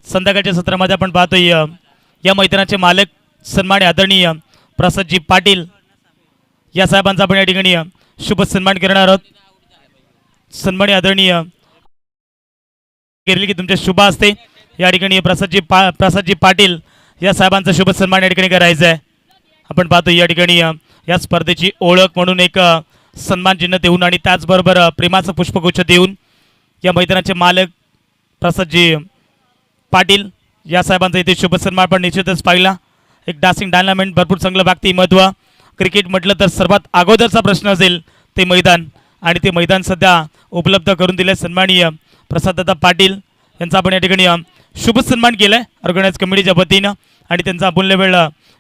संध्याकाळच्या सत्रामध्ये आपण पाहतोय या मैदानाचे मालक सन्मान्य आदरणीय प्रसादजी पाटील या साहेबांचा आपण या ठिकाणी शुभ सन्मान करणार आहोत. सन्मान्य आदरणीय केली की तुमच्या शुभ असते या ठिकाणी प्रसादजी पाटील या साहेबांचा शुभ सन्मान या ठिकाणी करायचा आहे. आपण पाहतो या ठिकाणी या स्पर्धेची ओळख म्हणून एक सन्मान चिन्ह देऊन आणि त्याचबरोबर प्रेमाचं पुष्पगुच्छ देऊन या मैदानाचे मालक प्रसादजी पाटील या साहेबांचा इथे शुभ सन्मान पण निश्चितच पाहिला. एक डासिंग डायनामेंट भरपूर चांगलं व्यक्तिमत्व. क्रिकेट म्हटलं तर सर्वात अगोदरचा प्रश्न असेल ते मैदान आणि ते मैदान सध्या उपलब्ध करून दिले सन्माननीय प्रसाददादा पाटील यांचा आपण या ठिकाणी शुभ सन्मान केला आहे ऑर्गनाइज कमिटीच्या वतीनं आणि त्यांचा अमूल्य वेळ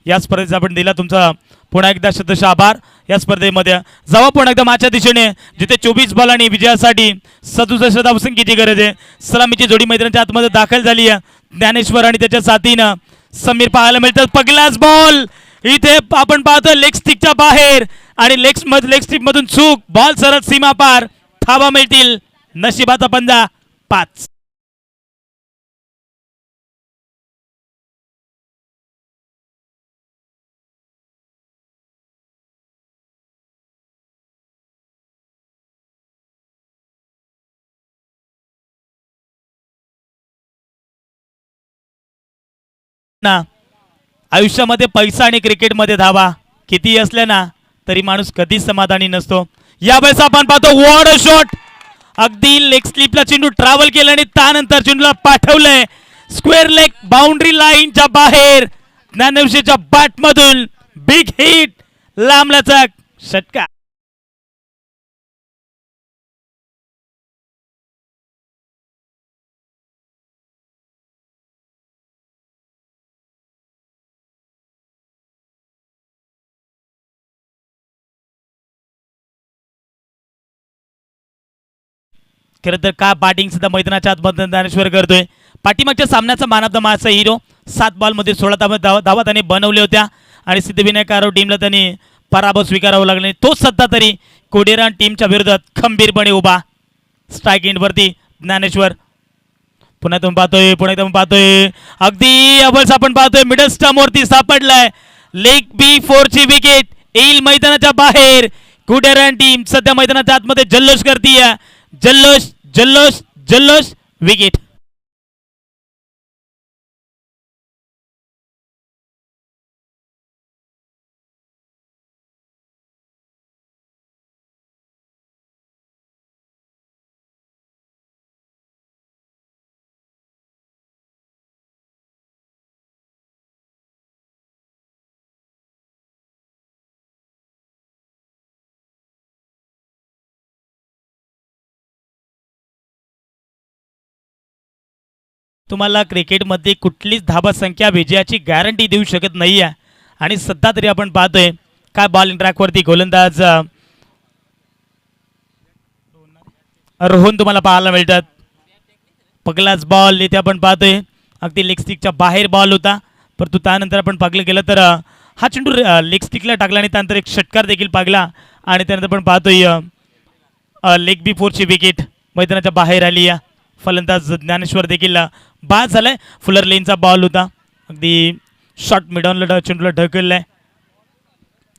या स्पर्धेचा आपण दिला. तुमचा पुन्हा एकदा शतश आभार. या स्पर्धेमध्ये जावा पुन्हा एकदा माझ्या दिशेने जिथे 24 बॉल आणि विजयासाठी 67 धावसंख्येची गरज आहे. सलामीची जोडी मैदानाच्या आतमध्ये दाखल झाली आहे. ज्ञानेश्वर आणि त्याच्या साथीनं समीर पाहायला मिळतात. पहिलाच बॉल इथे आपण पाहतो लेग स्टिकच्या बाहेर आणि लेग स्टिक मधून चूक. बॉल सरळ सीमा पार. धावा मिळतील. नशिबाचा पंजा 5. ना आयुष्यामध्ये पैसा आणि क्रिकेटमध्ये धावा किती असल्या ना तरी माणूस कधीच समाधानी नसतो. यावेळेस आपण पाहतो वॉट अ शॉट. अगदी लेग स्लिपला चेंडू ट्रॅव्हल केलं आणि त्यानंतर चेंडूला पाठवलंय स्क्वेअर लेग बाउंड्री लाईनच्या बाहेर. ज्ञानविषयीच्या बॅट मधून बिग हिट. लांबलचक षटकार. खरं तर का बॅटिंग सुद्धा मैदानाच्या आतमध्ये ज्ञानेश्वर करतोय. पाठीमागच्या सामन्याचा मॅन ऑफ द मॅचचा हिरो. 7 बॉलमध्ये 16 धावा त्याने बनवल्या होत्या आणि सिद्धिविनायक आरव टीमला त्यांनी पराभव स्वीकारावा लागला. तो सध्या तरी कोडेरान टीमच्या विरोधात खंबीरपणे उभा. स्ट्राईक एंडवरती ज्ञानेश्वर. पुन्हा तुम्ही पाहतोय अगदी अवल्स आपण पाहतोय मिडल स्टंप वरती सापडलाय. लेग B4 ची विकेट येईल मैदानाच्या बाहेर. कोडेरान टीम सध्या मैदानाच्या आतमध्ये जल्लोष करतीये. जल्लोष जल्लोष जल्लोष. विकेट. तुम्हाला क्रिकेटमध्ये कुठलीच धाबा संख्या विजयाची गॅरंटी देऊ शकत नाही आहे. आणि सध्या तरी आपण पाहतोय काय बॉलिंग ट्रॅकवरती गोलंदाज रोहन तुम्हाला पाहायला मिळतात. पहिलाच बॉल इथे आपण पाहतोय अगदी लेग स्टिकच्या बाहेर बॉल होता. परंतु त्यानंतर आपण पाहिलं गेलं तर हा चेंडू लेग स्टिकला टाकला आणि त्यानंतर एक षटकार देखील पागला. आणि त्यानंतर आपण पाहतोय लेग B4 ची विकेट मैदानाच्या बाहेर आली आहे. फलंदाज ज्ञानेश्वर देखील बाद झालाय. फुलर लेनचा बॉल होता. अगदी शॉर्ट मिडॉनला चेंडूला ढकललाय.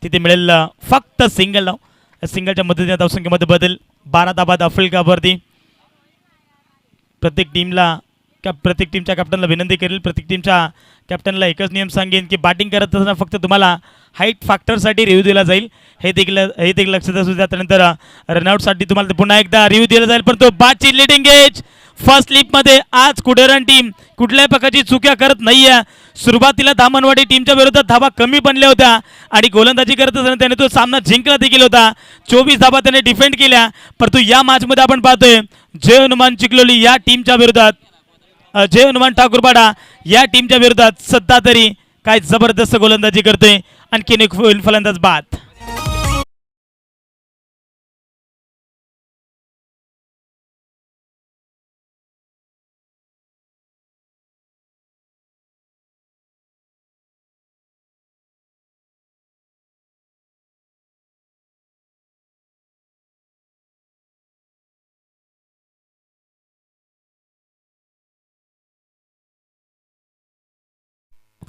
तिथे मिळेल फक्त सिंगल धाव. सिंगलच्या मदतीने धावसंख्येमध्ये बदल. 12 धावा आफ्रिकावरती. प्रत्येक टीमच्या कॅप्टनला विनंती करेल. प्रत्येक टीमच्या कॅप्टनला एकच नियम सांगेन की बॅटिंग करत असताना फक्त तुम्हाला हाईट फॅक्टरसाठी रिव्ह्यू दिला जाईल. हे देखील लक्षात असू द्या. त्यानंतर रनआउटसाठी तुम्हाला पुन्हा एकदा रिव्ह्यू दिला जाईल. पण तो बॅटची लिडिंग एज फर्स्ट स्लिपमध्ये आज कुडेरन टीम कुठल्याही प्रकारची चुक्या करत नाहीये. सुरुवातीला धामणवाडी टीमच्या विरोधात धावा कमी बनल्या होत्या आणि गोलंदाजी करत असताना त्याने तो सामना जिंकला देखील होता. 24 धावा त्याने डिफेंड केल्या. परंतु या मॅचमध्ये आपण पाहतोय जय हनुमान चिखलोली या टीमच्या विरोधात जय हनुमान ठाकूरपाडा या टीमच्या विरोधात सध्या तरी काय जबरदस्त गोलंदाजी करतोय. आणखीन एक फलंदाज बाद.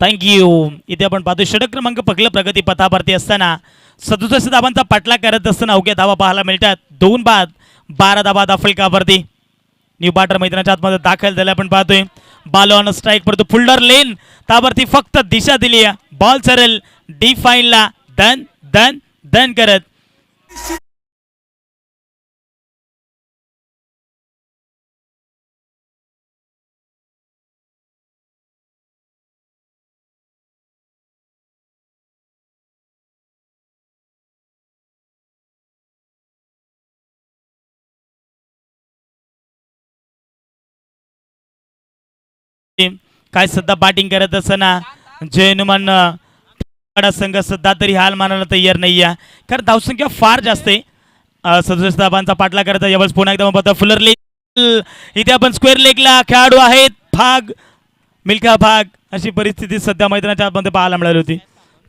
थँक्यू. इथे आपण पाहतो षटक क्रमांक पहिलं प्रगती पथावरती असताना 67 धावांचा पाठलाग करत असताना अवघ्या धावा पाहायला मिळतात. 2 बाद 12 धावा आफ्रिकावरती. न्यू बॅटर मैदानाच्या आतमध्ये दाखल झाले आपण पाहतोय. बॉल ऑन स्ट्राईक परंतु फुल्डर लेन त्यावरती फक्त दिशा दिली आहे. बॉल सरळ डी फाईनला धन धन धन करत. काय सध्या बॅटिंग करत असताना जय हनुमान संघ सध्या तरी हाल मानायला तयार नाही आहे. कारण धावसंख्या फार जास्त आहे. 67 धावांचा पाठलाग करता यावेळेस पुन्हा एकदा पाहता फुलर लेग. इथे आपण स्क्वेअर लेगला खेळाडू आहेत भाग मिल्खा भाग अशी परिस्थिती सध्या मैदानाच्या आतमध्ये पाहायला मिळाली होती.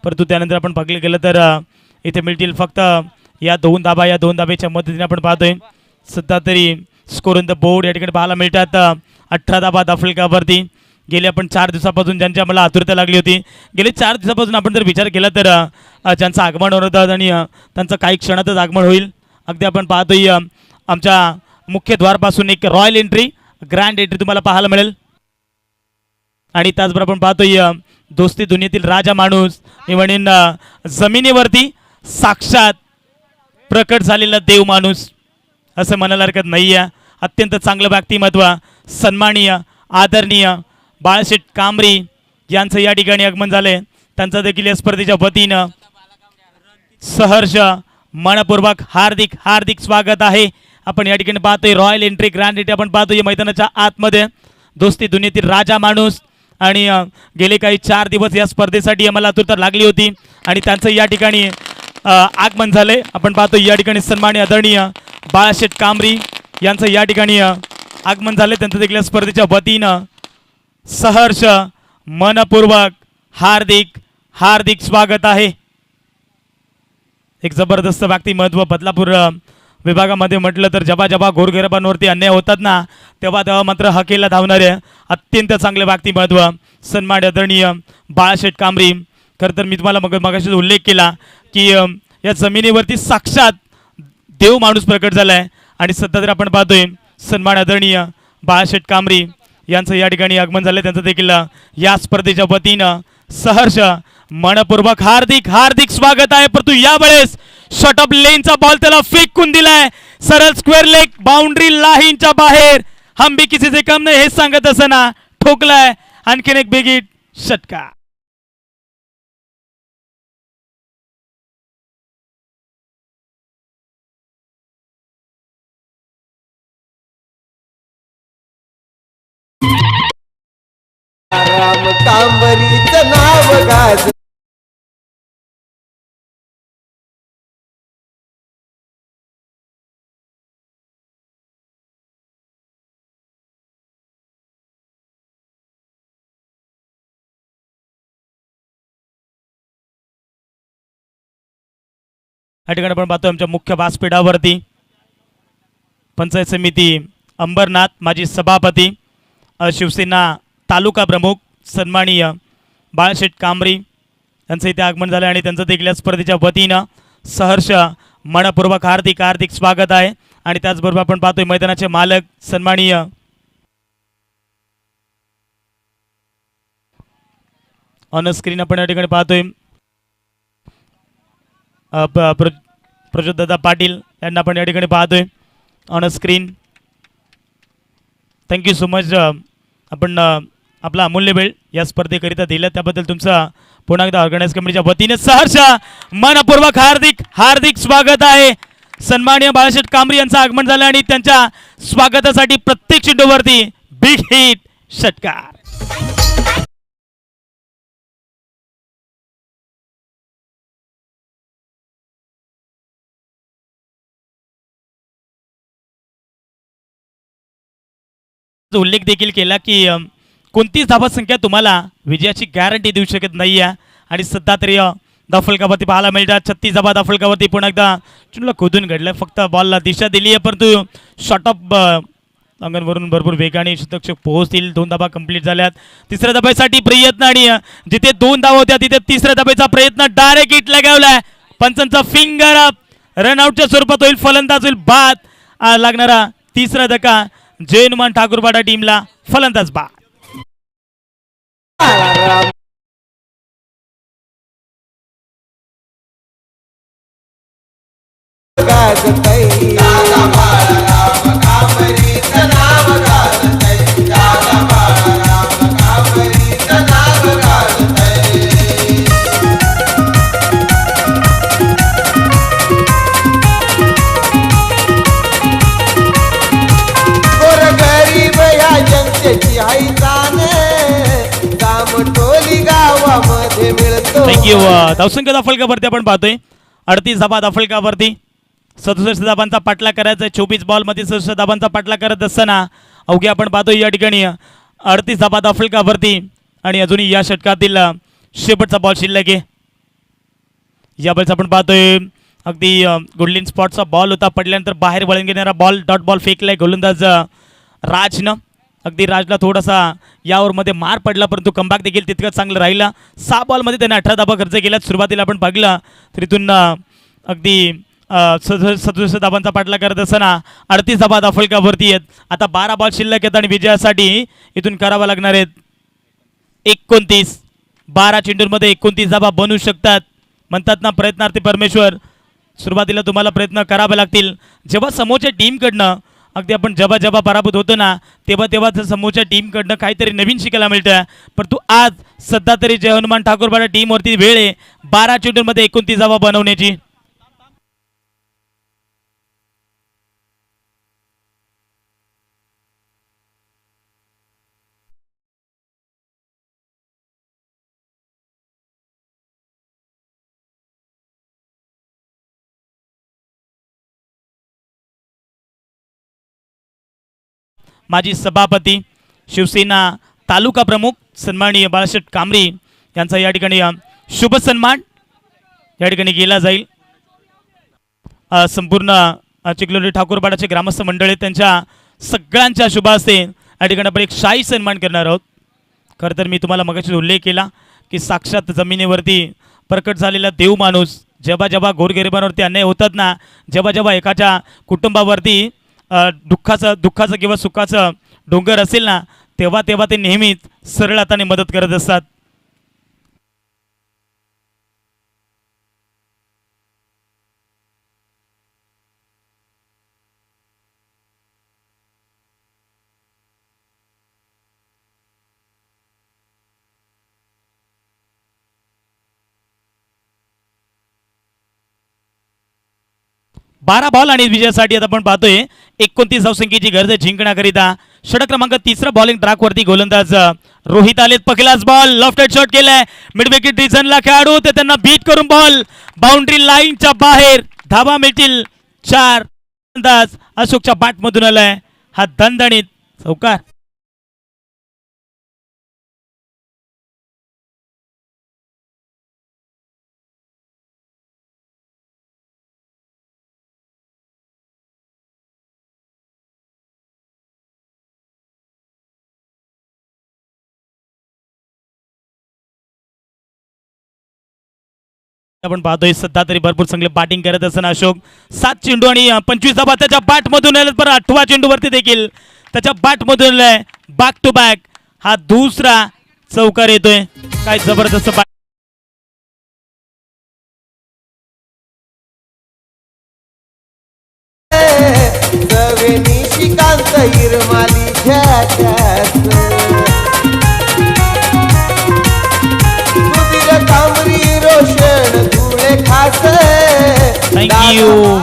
परंतु त्यानंतर आपण बघलं गेलं तर इथे मिळतील फक्त या दोन धाब्याच्या मदतीने आपण पाहतोय सध्या तरी स्कोर ऑन द बोर्ड या ठिकाणी पाहायला मिळतात. 18 धाबा दाफलकावरती. गेले आपण 4 दिवसापासून ज्यांच्या मला आतुरता लागली होती, गेले 4 दिवसापासून आपण जर विचार केला तर ज्यांचं आगमन होत होतं आणि त्यांचं काही क्षणातच आगमन होईल. अगदी आपण पाहतोय आमच्या मुख्य द्वारपासून एक रॉयल एंट्री, ग्रँड एंट्री तुम्हाला पाहायला मिळेल. आणि त्याचबरोबर आपण पाहतोय दोस्ती दुनियेतील राजा माणूस, मी म्हणेन जमिनीवरती साक्षात प्रकट झालेला देव माणूस असं म्हणायला हरकत नाही आहे. अत्यंत चांगलं व्यक्तिमत्व, सन्माननीय आदरणीय बाळाशेठ कांबरी यांचं या ठिकाणी आगमन झालंय. त्यांचं देखील या स्पर्धेच्या वतीनं सहर्ष मनपूर्वक हार्दिक हार्दिक स्वागत आहे. आपण या ठिकाणी पाहतोय रॉयल एंट्री, ग्रँड एंट्री आपण पाहतोय मैदानाच्या आतमध्ये. दोस्ती दुनियेतील राजा माणूस आणि गेले काही 4 दिवस या स्पर्धेसाठी आम्हाला आतुरता लागली होती आणि त्यांचं या ठिकाणी आगमन झालंय. आपण पाहतोय या ठिकाणी सन्माननीय आदरणीय बाळाशेठ कांबरी यांचं या ठिकाणी आगमन झाले. त्यांचं देखील स्पर्धेच्या वतीनं सहर्ष मनपूर्वक हार्दिक हार्दिक स्वागत आहे. एक जबरदस्त व्यक्तिमत्व. बदलापूर विभागामध्ये म्हटलं तर जेव्हा गोरगरिबांवरती अन्याय होतात ना, तेव्हा मात्र हकेला धावणारे अत्यंत चांगले व्यक्तिमत्व सन्माननीय आदरणीय बाळाशेठ कांबरी. खरं तर मी तुम्हाला मगाशीच उल्लेख केला की या जमिनीवरती साक्षात देव माणूस प्रकट झाला आहे आणि सध्या तर आपण पाहतोय सन्मान आदरणीय बाळाशेठ कांबरी यांचं या ठिकाणी आगमन झालं. त्यांचं देखील या स्पर्धेच्या वतीनं सहर्ष मनपूर्वक हार्दिक हार्दिक स्वागत आहे. परंतु यावेळेस शॉट ऑफ लेनचा बॉल त्याला फेकून दिलाय सरळ स्क्वेअर लेग बाउंड्री लाईनच्या बाहेर. हम भी किसी से कम नाही हे सांगत असताना ठोकलाय आणखीन एक बिग हिट षटकार. राम कांबरीचं नाव गाज या ठिकाणी आपण पाहतो आमच्या मुख्य व्यासपीठावरती पंचायत समिती अंबरनाथ माजी सभापती शिवसेना तालुका प्रमुख सन्माननीय बाळाशेठ कांबरी यांचं इथे आगमन झालं आणि त्यांचं देखील स्पर्धेच्या वतीनं सहर्ष मनपूर्वक हार्दिक हार्दिक स्वागत आहे. आणि त्याचबरोबर आपण पाहतोय मैदानाचे मालक सन्माननीय ऑन स्क्रीन आपण या ठिकाणी पाहतोय प्रज्योतदादा पाटील यांना आपण या ठिकाणी पाहतोय on screen. Thank you so much. आपण आपला अमूल्य वेळ या स्पर्धेकरिता दिला त्याबद्दल तुमचा पुन्हा एकदा ऑर्गनाइज कमिटीच्या वतीने सहर्ष मनपूर्वक हार्दिक हार्दिक स्वागत आहे. सन्माननीय बाळाशेठ कांबरी यांचं आगमन झालं आणि त्यांच्या स्वागतासाठी प्रत्येक चेंडूवरती बिग हिट षटकार. उल्लेख देखील केला की कोणतीच धावसंख्या तुम्हाला विजयाची गॅरंटी देऊ शकत नाही आहे आणि सध्या तरी दाफलकावरती पाहायला मिळतात 36 धाबा दाफलकावरती पुन्हा एकदा चुनला खोदून घडलं. फक्त बॉलला दिशा दिली आहे परंतु शॉट ऑफ अंगणवरून भरपूर वेगाने शतक पोहोचतील. 2 धाबा कंप्लीट झाल्यात. तिसऱ्या धाब्यासाठी प्रयत्न आणि जिथे 2 धावा होत्या तिथे तिसऱ्या धाब्याचा प्रयत्न डायरेक्ट हिट लगावलाय. पंचांचा फिंगर अप रनआउटच्या स्वरूपात होईल. फलंदाज होईल बाद. लागणारा तिसरा धक्का जयनुमान ठाकूरपाडा टीमला फलंदाज बाद. थँक्यू. धावसंख्या दाफलकावरती आपण पाहतोय 38 धाबा दाफलकावरती 67 धाबांचा पाठलाग करायचा. 24 बॉलमध्ये 67 धाबांचा पाठलाग करत असताना अवघ्या आपण पाहतोय या ठिकाणी 38 धाबा दाफलकावरती आणि अजूनही या षटकातील शेवटचा बॉल शिल्लक आहे. यावेळेस आपण पाहतोय अगदी गोल्डन स्पॉटचा बॉल होता, पडल्यानंतर बाहेर वळून घेणारा बॉल डॉट बॉल फेकलाय गोलंदाज राजनं. अगदी राजला थोडासा यावरमध्ये मार पडला, परंतु कमबॅक देखील तितकंच चांगलं राहिलं. 6 बॉलमध्ये त्याने 18 धाबा खर्च केला. सुरुवातीला आपण बघलं तर इथून अगदी 67 धाबांचा पाठला करत असताना 38 धाबा दाफलकावरती आहेत. आता 12 बॉल शिल्लक आहेत आणि विजयासाठी इथून करावा लागणार आहेत 29. 12 चेंडूंमध्ये 29 धाबा बनवू शकतात. म्हणतात ना प्रयत्नार्थी परमेश्वर. सुरुवातीला तुम्हाला प्रयत्न करावे लागतील. जेव्हा समोरच्या टीमकडनं अगदी आपण जेव्हा पराभूत होतो ना तेव्हा समोरच्या टीमकडनं काहीतरी नवीन शिकायला मिळतं. परंतु आज सध्या तरी जय हनुमान ठाकूरपाडा टीमवरती वेळ आहे 12 चेंडूंमध्ये 29 धावा बनवण्याची. माजी सभापती शिवसेना तालुका प्रमुख सन्माननीय बाळासाहेब कांबरी यांचा या ठिकाणी शुभ सन्मान या ठिकाणी केला जाईल. संपूर्ण चिखलोली ठाकूरपाडाचे ग्रामस्थ मंडळी त्यांच्या सगळ्यांच्या शुभ हस्ते या ठिकाणी आपण एक शाही सन्मान करणार आहोत. खरं तर मी तुम्हाला मगाशी उल्लेख केला की साक्षात जमिनीवरती प्रकट झालेला देव माणूस जेव्हा गोरगरिबांवरती अन्याय होतात ना, जेव्हा एखाद्या कुटुंबावरती दुःखाचं किंवा सुखाचं डोंगर असेल ना तेव्हा ते नेहमीच सरळ हाताने मदत करत असतात. बारा बॉल आणि विजयासाठी आता आपण पाहतोय 29 धावसंख्येची गरज जिंकण्याकरिता. षटक क्रमांक 3 बॉलिंग ट्रॅकवरती गोलंदाज रोहित आलेत. पहिलाच बॉल लेफ्ट शॉट केलाय मिड विकेट रिझनला खेळाडू ते त्यांना बीट करून बॉल बाउंड्री लाईनच्या बाहेर. धावा मिळतील 4. गोलंदाज अशोकच्या बॅटमधून आलाय हा दणदणीत चौकार. आपण पाहतोय सध्या तरी भरपूर चांगले बॅटिंग करत असताना अशोक 7 चेंडू आणि 25 धाबा त्याच्या बॅटमधून आले. पण 8व्या चेंडूवरती देखील त्याच्या बॅटमधून बॅक टू बॅक हा दुसरा चौकार येतोय. काय जबरदस्त निशिकांत हिरमाली कांबरी रोशन धुळे खास. थँक्यू.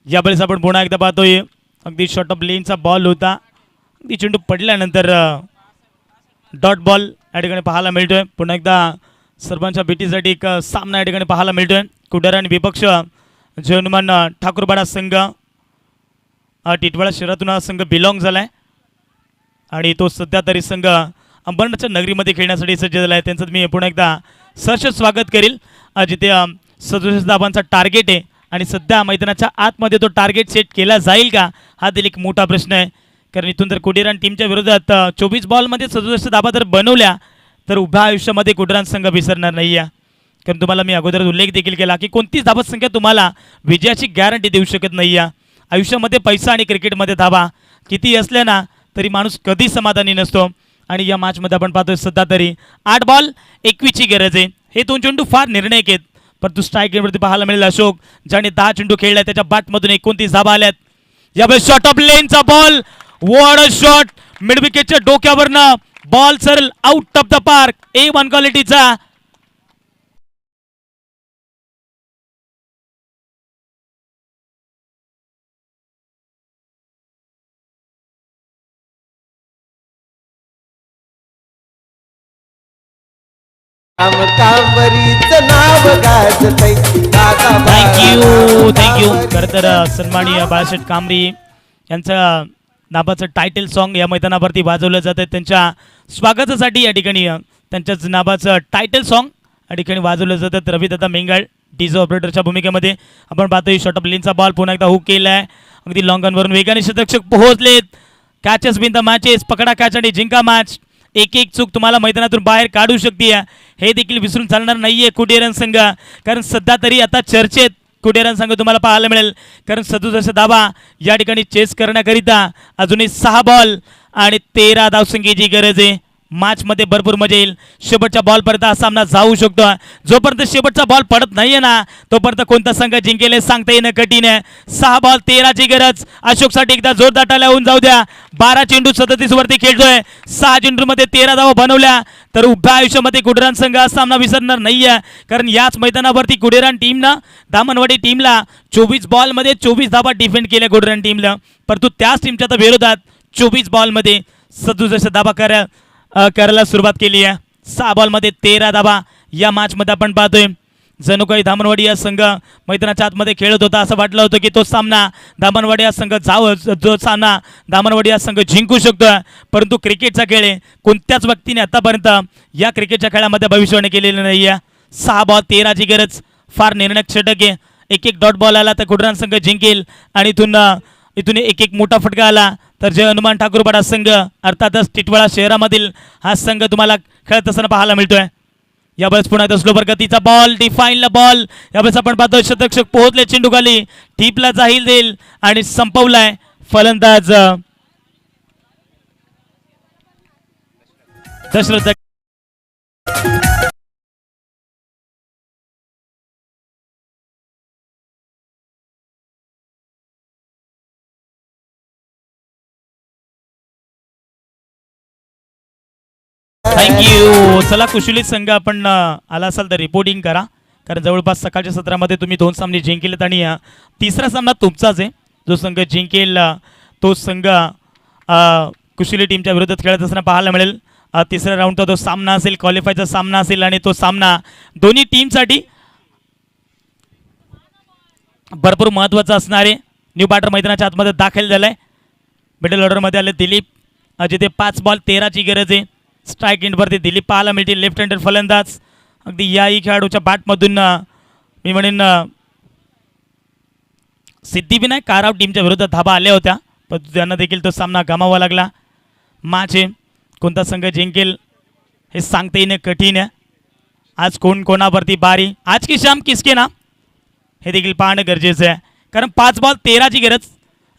यावेळेस आपण पुन्हा एकदा पाहतोय अगदी शॉर्ट ऑफ लेनचा बॉल होता. अगदी चेंडू पडल्यानंतर डॉट बॉल या ठिकाणी पाहायला मिळतोय. पुन्हा एकदा सर्वांच्या भेटीसाठी एक सामना या ठिकाणी पाहायला मिळतोय. कुडार आणि विपक्ष जय हनुमान ठाकूरपाडा संघ टिटवाळा शहरातून हा संघ बिलॉंग झालाय आणि तो सध्या तरी संघ अंबरनाथच्या नगरीमध्ये खेळण्यासाठी सज्ज झाला आहे. त्यांचं मी पुन्हा एकदा सहर्ष स्वागत करील. जिथे 67 धाबांचा टार्गेट आहे आणि सध्या मैदानाच्या आतमध्ये तो टार्गेट सेट केला जाईल का हा देखील एक मोठा प्रश्न आहे. कारण इथून जर कुडेरान टीमच्या विरोधात 24 बॉलमध्ये 67 धाबा जर बनवल्या तर उभ्या आयुष्यामध्ये कुडेरान संघ विसरणार नाही आहे. कारण तुम्हाला मी अगोदर उल्लेख देखील केला की कोणतीच धाबा संख्या तुम्हाला विजयाची गॅरंटी देऊ शकत नाही आहे. आयुष्यामध्ये पैसा आणि क्रिकेटमध्ये धाबा किती असल्या ना तरी माणूस कधी समाधानी नसतो. आणि या मॅचमध्ये आपण पाहतोय सध्या तरी 8 बॉल 21ची गरज आहे. हे 2 चेंडू फार निर्णायक आहेत. परंतु स्ट्राईक रेटवरती पाहायला मिळेल अशोक ज्याने 10 चेंडू खेळलाय त्याच्या बॅटमधून 29 धाबा आल्यात. यावेळेस शॉर्ट ऑफ लेनचा ball what a shot mid विकेटच्या डोक्यावरनं बॉल सरळ out of the park. A1 क्वालिटीचा कांबरीच नाव गाजतय दादा. थँक्यू. थँक्यू. खरं तर सन्माननीय बाळासाहेब कांबरी यांचं नावाचं टायटल सॉन्ग या मैदानावरती वाजवलं जातं. त्यांच्या स्वागतासाठी या ठिकाणी त्यांच्याच नावाचं टायटल सॉन्ग या ठिकाणी वाजवलं जातं. तर रविदादा मेंगाळ डीजो ऑपरेटरच्या भूमिकेमध्ये आपण पाहतोय शॉर्ट ऑफ लेनचा बॉल पुन्हा एकदा हुक केला आहे. अगदी लॉंग वरून वेगाने शतरक्षक पोहोचलेत. कॅचेस बिन द मॅचेस, पकडा कॅच आणि जिंका मॅच. एक एक चूक तुम्हाला मैदानातून बाहेर काढू शकते. हे देखील विसरून चालणार नाहीये कुडेरन संघ, कारण सध्या तरी आता चर्चेत कुडेरन संघ तुम्हाला पाहायला मिळेल. कारण 67 धावा या ठिकाणी चेस करण्याकरिता अजूनही 6 बॉल आणि 13 धावसंख्येची गरज आहे. मॅचमध्ये भरपूर मजा येईल. शेवटच्या बॉलपर्यंत हा सामना जाऊ शकतो. जोपर्यंत शेवटचा बॉल पडत नाहीये ना तोपर्यंत कोणता संघ जिंकेल हे सांगता येणं कठीण आहे. 6 बॉल 13ची गरज. अशोकसाठी एकदा जोरदार टाळ्या होऊन जाऊ द्या. 12 चेंडू 37 वरती खेळतोय. 6 चेंडूमध्ये 13 धावा बनवल्या. तर उभ्या आयुष्यामध्ये कुडेरान संघ हा सामना विसरणार नाहीये, कारण याच मैदानावरती कुडेरान टीमनं दामनवाडी टीमला 24 बॉलमध्ये 24 धावा डिफेंड केल्या कुडेरान टीमला. परंतु त्याच टीमच्या आता विरोधात 24 बॉलमध्ये 67 धावा करायला सुरुवात केली आहे. 6 बॉलमध्ये 13 धावा या मॅचमध्ये आपण पाहतोय. जणू काही दामनवाडी या संघ मैदानाच्या आतमध्ये खेळत होता. असं वाटलं होतं की तो सामना दामनवाडी या संघ जो सामना दामनवाडी या संघ जिंकू शकतो. परंतु क्रिकेटचा खेळ आहे. कोणत्याच व्यक्तीने आतापर्यंत या क्रिकेटच्या खेळामध्ये भविष्यवाणी केलेली नाही आहे. 6 बॉल 13ची गरज फार निर्णायक षटक आहे. एक एक डॉट बॉल आला तर कुडेरान संघ जिंकेल आणि इथून एक एक मोठा फटका आला तर जय हनुमान ठाकूरपाडा संघ अर्थातच टिटवाळा शहरामधील हा संघ तुम्हाला खेळत असताना पाहायला मिळतोय. यावेळेस पुन्हा एकदा स्लोवर गतीचा बॉल, डिफाईनला बॉल. यावेळेस आपण पाहतोय शतरक्षक पोहोचले चेंडू खाली, टीपला जाहीर देईल आणि संपवलाय फलंदाज दशरथ. थँक्यू. चला कुशली संघ आपण आला असाल तर रिपोर्टिंग करा, कारण जवळपास सकाळच्या सत्रामध्ये तुम्ही 2 सामने जिंकलेत आणि तिसरा सामना तुमचाच आहे. जो संघ जिंकेल तो संघ कुशली टीमच्या विरोधात खेळत असताना पाहायला मिळेल. तिसऱ्या राऊंडचा तो सामना असेल, क्वालिफायचा सामना असेल आणि तो सामना दोन्ही टीमसाठी भरपूर महत्त्वाचा असणार आहे. न्यू बॅटर मैदानाच्या आतमध्ये दाखल झालाय. मिडल ऑर्डरमध्ये आले दिलीप, जिथे 5 बॉल 13ची गरज आहे. स्ट्राईक एंडवरती दिलीप पाहायला मिळतील, लेफ्ट हँडेड फलंदाज. अगदी याही खेळाडूच्या बॅटमधून मी म्हणेन सिद्धिविनायक काराव टीमच्या विरोधात धाबा आल्या होत्या, पण त्यांना देखील तो सामना गमावा लागला. मॅच आहे, कोणता संघ जिंकेल हे सांगता येणं कठीण आहे. आज कोण कोणावरती बारी, आज की शाम किसके ना हे देखील पाहणं गरजेचं आहे. कारण 5 बॉल 13ची गरज.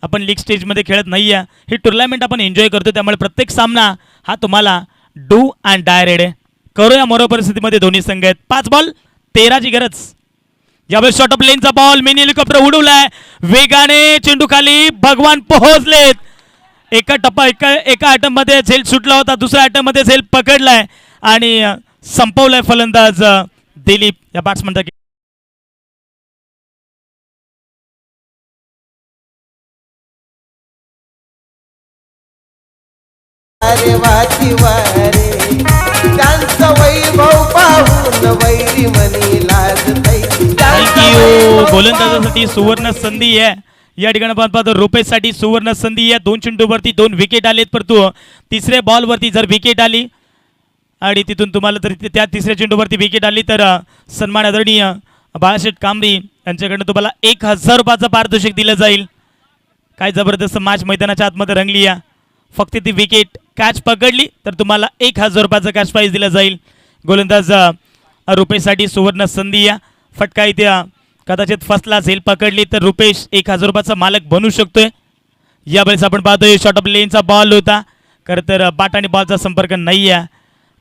आपण लीग स्टेजमध्ये खेळत नाही आहे, ही टुर्नामेंट आपण एन्जॉय करतो. त्यामुळे प्रत्येक सामना हा तुम्हाला डू अँड डाय रेड आहे. करूया मरो परिस्थितीमध्ये दोन्ही संघ आहेत. 5 बॉल 13ची गरज. यावेळेस शॉर्ट ऑफ लेनचा बॉल, मिनी हेलिकॉप्टर उडवलाय वेगाने, चेंडू खाली, भगवान पोहोचलेत. एका अटॅम्पमध्ये झेल सुटला होता, दुसऱ्या अटॅम्पमध्ये झेल पकडलाय आणि संपवलाय फलंदाज दिलीप या बॅट्समनचा. अरे वाची वारे त्यांचं वैभव पाहून वैरी मनी लाजतई. थँक्यू. गोलंदाजासाठी सुवर्ण संधी आहे. या ठिकाणी आपण पाहतो रुपेशसाठी सुवर्ण संधी आहे. 2 चेंडूवरती 2 विकेट आलेत, परंतु तिसऱ्या बॉलवरती जर विकेट आली आणि तिथून तुम्हाला तर त्या तिसऱ्या चेंडूवरती विकेट आली तर सन्मान आदरणीय बाळासाहेब कांबरी यांच्याकडनं तुम्हाला 1000 रुपयाचं पारितोषिक दिलं जाईल. काय जबरदस्त मॅच मैदानाच्या आतमध्ये रंगली आहे. फक्त ती विकेट कॅच पकडली तर तुम्हाला 1000 रुपयाचं कॅश प्राईज दिलं जाईल. गोलंदाज रुपेशसाठी सुवर्ण संधी आहे. फटका इथे कदाचित फसला, झेल पकडली तर रुपेश 1000 रुपयाचा मालक बनू शकतोय. यावेळेस आपण पाहतोय शॉर्ट ऑफ लेनचा बॉल होता, खरं तर बॅट आणि बॉलचा संपर्क नाही आहे.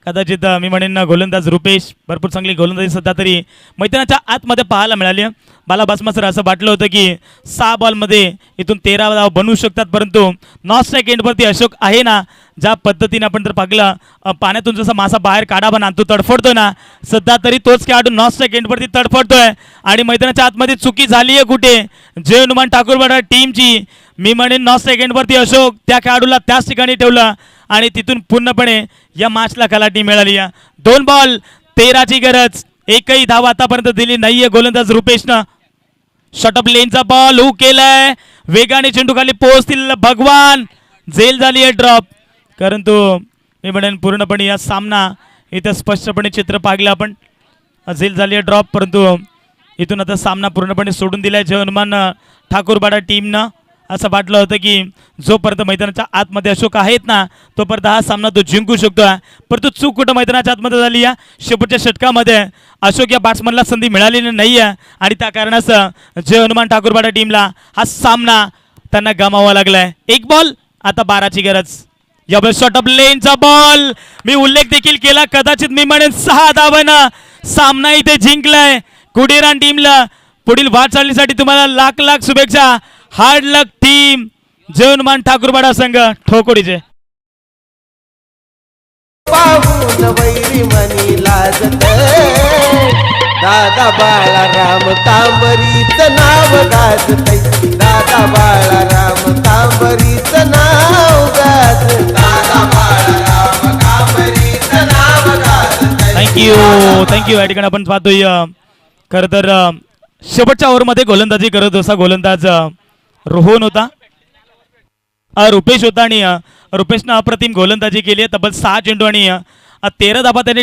कदाचित मी म्हणेन गोलंदाज रुपेश भरपूर चांगली गोलंदाजी सध्या तरी मैदानाच्या आतमध्ये पाहायला मिळाली. मला बसमासर असं वाटलं होतं की 6 बॉलमध्ये इथून 13 धावा बनवू शकतात, परंतु नॉन स्ट्राईक एंडवरती अशोक आहे ना, ज्या पद्धतीने आपण जर पाहिलं पाण्यातून जसा मासा बाहेर काढावा ना तो तडफडतो ना, सध्या तरी तोच खेळाडू नॉन स्ट्राईक एंडवरती तडफडतोय. आणि मैदानाच्या आतमध्ये चुकी झाली आहे कुठे, जय हनुमान ठाकूरवाडा टीमची. मी म्हणेन नॉन स्ट्राईक एंडवरती अशोक त्या खेळाडूला त्याच ठिकाणी ठेवलं आणि तिथून पूर्णपणे या मॅचला कलाटी मिळाली आहे. 2 बॉल 13ची गरज, एकही धाव आतापर्यंत दिली नाहीये गोलंदाज रुपेशनं. शॉर्ट लेनचा बॉल हू केलाय, वेगाने चेंडू खाली पोहोचतील भगवान, झेल झाली आहे ड्रॉप. परंतु मी म्हणेन पूर्णपणे या सामना इथं स्पष्टपणे चित्र पाहिलं आपण, झेल झाली आहे ड्रॉप. परंतु इथून आता सामना पूर्णपणे सोडून दिलाय जय हनुमान ठाकूरबाडा टीमनं. असं वाटलं होतं की जोपर्यंत मैदानाच्या आतमध्ये अशोक आहेत ना तोपर्यंत हा सामना तो जिंकू शकतो, परंतु चूक कुठं मैदानाच्या आतमध्ये झाली आहे. शेवटच्या षटकामध्ये अशोक या बॅट्समनला संधी मिळालेली नाही आहे आणि त्या कारणाचं जय हनुमान ठाकूरबाडा टीमला हा सामना त्यांना गमावा लागलाय. एक बॉल आता 12ची गरज. यावेळेस शॉर्ट ऑफ लेनचा बॉल, मी उल्लेख देखील केला, कदाचित मी म्हणेन 6 धावांना सामना इथे जिंकलाय. कुडीरान टीमला पुढील वाटचालीसाठी तुम्हाला लाख लाख शुभेच्छा. हार्ड लक टीम जय हनुमान ठाकूरबाडा संघ ठोकोडीचे. पाहून वैरी मनी लाजत दादा बाळाराम तांबरीच नाव गाजतय, दादा बाळाराम तांबरीच नाव गाजतय, दादा बाळाराम तांबरीच नाव गाजतय. थँक्यू. या ठिकाणी आपण पाहतोय खरं तर शेवटच्या ओव्हरमध्ये गोलंदाजी करत असा गोलंदाज रोहन होता, रुपेश होता आणि रुपेशनं अप्रतिम गोलंदाजी केली आहे. तब्बल 6 चेंडू आणि 13 धाबा त्याने